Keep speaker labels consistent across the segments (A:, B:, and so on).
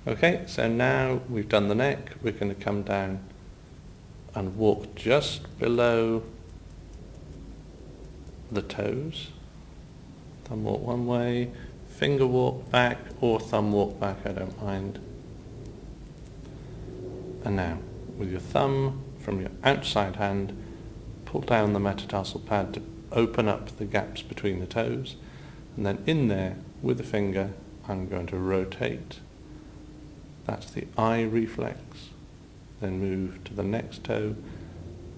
A: Okay, so now we've done the neck, we're going to come down and walk just below the toes. Thumb walk one way, finger walk back, or thumb walk back, I don't mind. And now, with your thumb from your outside hand, pull down the metatarsal pad to open up the gaps between the toes, and then in there, with the finger, I'm going to rotate. That's the eye reflex. Then move to the next toe.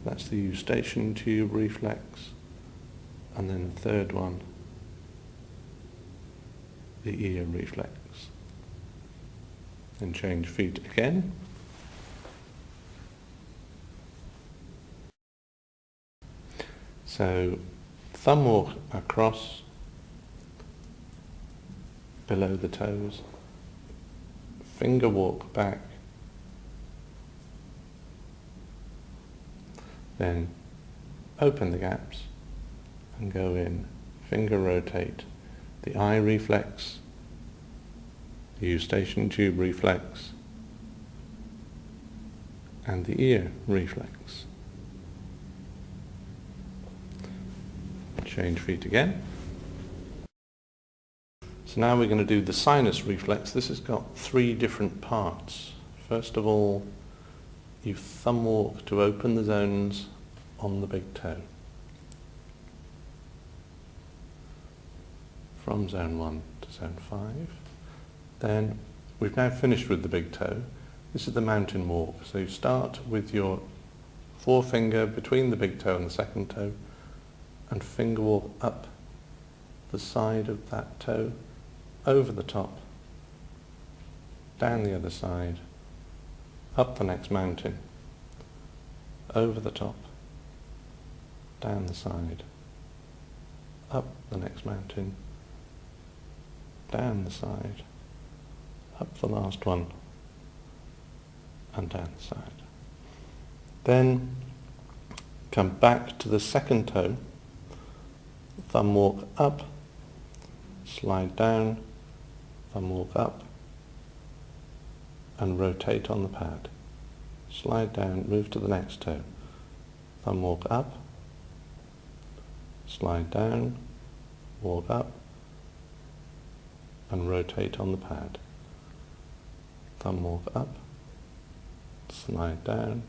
A: That's the eustachian tube reflex. And then the third one, the ear reflex. Then change feet again. So thumb walk across below the toes, finger walk back, then open the gaps and go in, finger rotate, the eye reflex, the eustachian tube reflex, and the ear reflex. Change feet again. So now we're going to do the sinus reflex. This has got 3 different parts. First of all, you thumb walk to open the zones on the big toe. From zone 1 to zone 5. Then we've now finished with the big toe. This is the mountain walk. So you start with your forefinger between the big toe and the second toe, and finger walk up the side of that toe, over the top, down the other side, up the next mountain, over the top, down the side, up the next mountain, down the side, up the last one, and down the side. Then come back to the second toe, thumb walk up, slide down, thumb walk up, and rotate on the pad. Slide down, move to the next toe, thumb walk up, slide down, walk up, and rotate on the pad. Thumb walk up, slide down,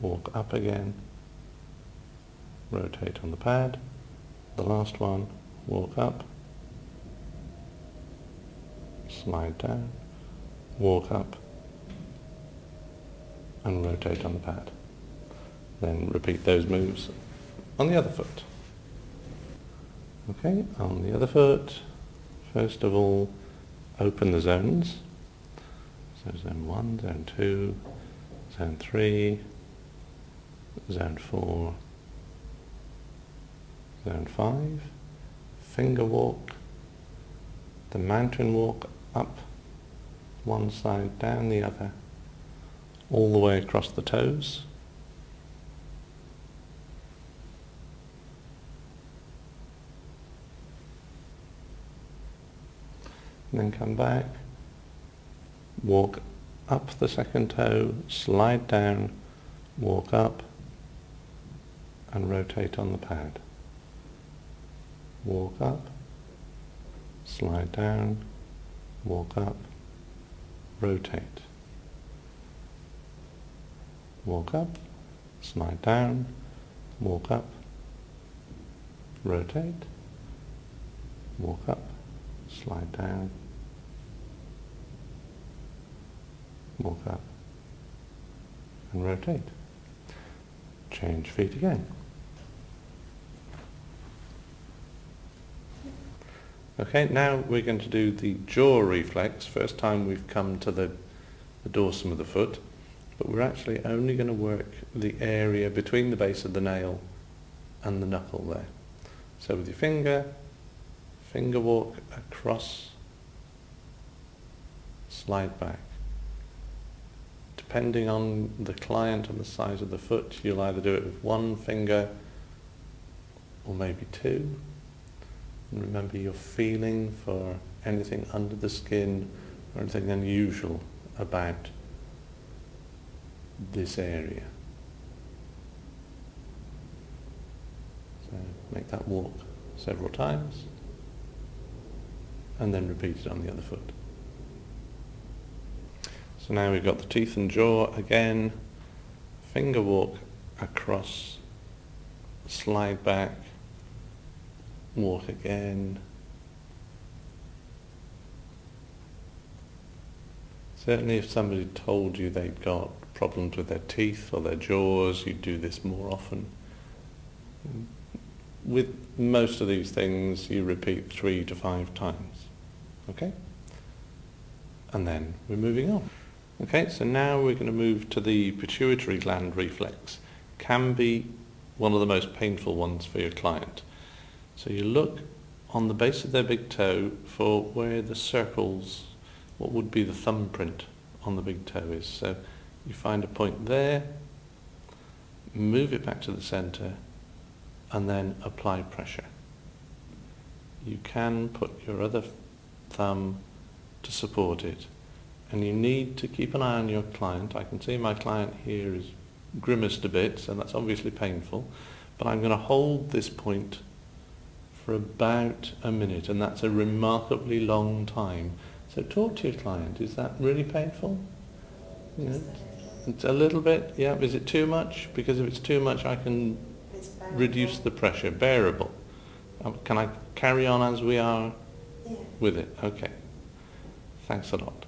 A: walk up again, rotate on the pad. The last one, walk up, slide down, walk up, and rotate on the pad. Then repeat those moves on the other foot. Okay, on the other foot, first of all, open the zones. So zone 1, zone 2, zone 3, zone 4, zone 5, finger walk, the mountain walk up one side, down the other, all the way across the toes. And then come back, walk up the second toe, slide down, walk up, and rotate on the pad. Walk up, slide down, walk up, rotate. Walk up, slide down, walk up, rotate, walk up, slide down, walk up, and rotate. Change feet again. Okay, now we're going to do the jaw reflex. First time we've come to the dorsum of the foot, but we're actually only going to work the area between the base of the nail and the knuckle there. So with your finger walk across, slide back. Depending on the client and the size of the foot, you'll either do it with one finger or maybe 2. And remember, you're feeling for anything under the skin or anything unusual about this area. So make that walk several times and then repeat it on the other foot. So now we've got the teeth and jaw again, finger walk across, slide back, walk again. Certainly if somebody told you they'd got problems with their teeth or their jaws, you'd do this more often. With most of these things, you repeat 3 to 5 times. Okay? And then we're moving on. Okay, so now we're going to move to the pituitary gland reflex. Can be one of the most painful ones for your client. So you look on the base of their big toe for where the circles, what would be the thumbprint on the big toe is. So you find a point there, move it back to the center, and then apply pressure. You can put your other thumb to support it, and you need to keep an eye on your client. I can see my client here is grimaced a bit, so that's obviously painful, but I'm going to hold this point for about a minute, and that's a remarkably long time. So talk to your client. Is that really painful? Yeah. It's a little bit, yeah. Is it too much? Because if it's too much, I can reduce the pressure. Bearable. Can I carry on as we are with it? Okay. Thanks a lot.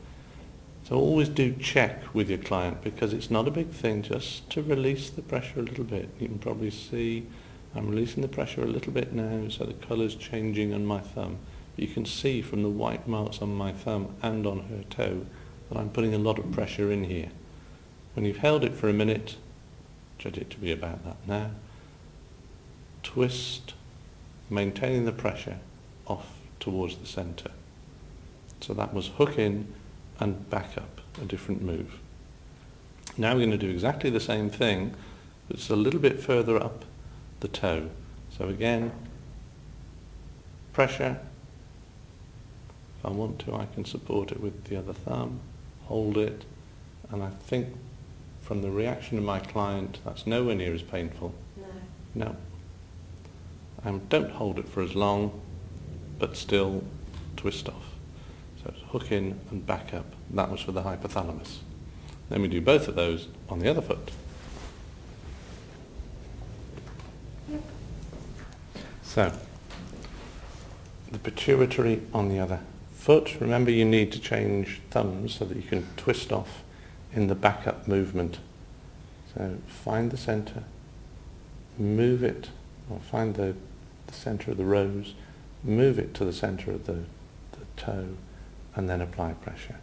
A: So always do check with your client, because it's not a big thing, just to release the pressure a little bit. You can probably see I'm releasing the pressure a little bit now, so the colour's changing on my thumb. You can see from the white marks on my thumb and on her toe that I'm putting a lot of pressure in here. When you've held it for a minute, judge it to be about that now, twist, maintaining the pressure off towards the centre. So that was hook in and back up, a different move. Now we're going to do exactly the same thing, but it's a little bit further up the toe. So again, pressure. If I want to, I can support it with the other thumb, hold it, and I think from the reaction of my client, that's nowhere near as painful. No. Don't hold it for as long, but still twist off. So it's hook in and back up. That was for the hypothalamus. Then we do both of those on the other foot. So, the pituitary on the other foot. Remember, you need to change thumbs so that you can twist off in the backup movement. So find the center, move it, or find the center of the rose, move it to the center of the toe, and then apply pressure.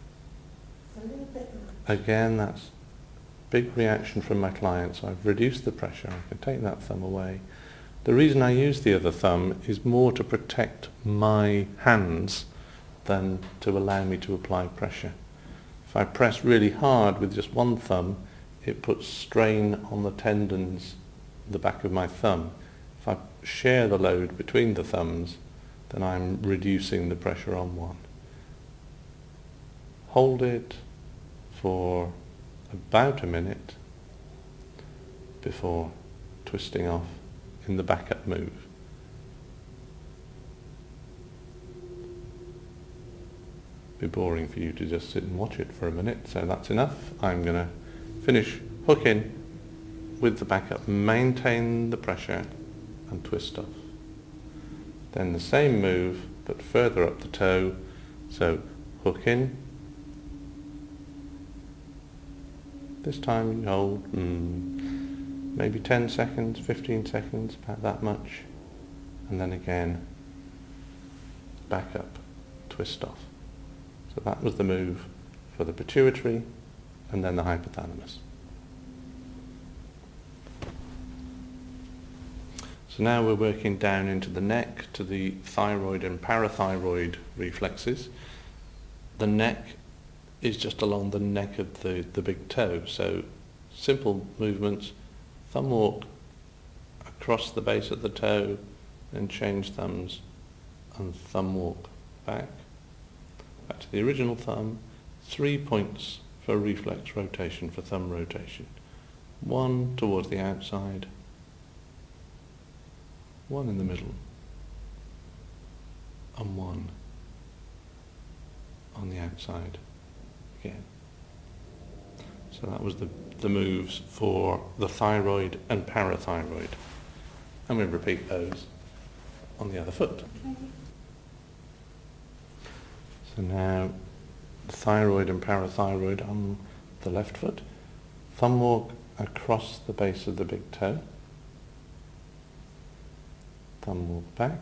B: A little bit much.
A: Again, that's big reaction from my client, so I've reduced the pressure. I can take that thumb away. The reason I use the other thumb is more to protect my hands than to allow me to apply pressure. If I press really hard with just one thumb, it puts strain on the tendons, the back of my thumb. If I share the load between the thumbs, then I'm reducing the pressure on one. Hold it for about a minute before twisting off in the backup move. Be boring for you to just sit and watch it for a minute, so that's enough. I'm going to finish hook in with the backup, maintain the pressure and twist off. Then the same move but further up the toe, so hook in. This time you hold maybe 10 seconds, 15 seconds, about that much, and then again back up, twist off. So that was the move for the pituitary and then the hypothalamus. So now we're working down into the neck to the thyroid and parathyroid reflexes. The neck is just along the neck of the big toe. So simple movements, thumb walk across the base of the toe, then change thumbs and thumb walk back to the original thumb, 3 points for reflex rotation, for thumb rotation. 1 towards the outside, 1 in the middle, and 1 on the outside again. So that was the moves for the thyroid and parathyroid. And we repeat those on the other foot.
B: Okay.
A: So now the thyroid and parathyroid on the left foot. Thumb walk across the base of the big toe. Thumb walk back.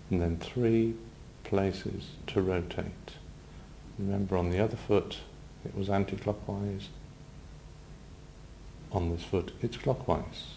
A: And then 3 places to rotate. Remember, on the other foot it was anti-clockwise. On this foot it's clockwise.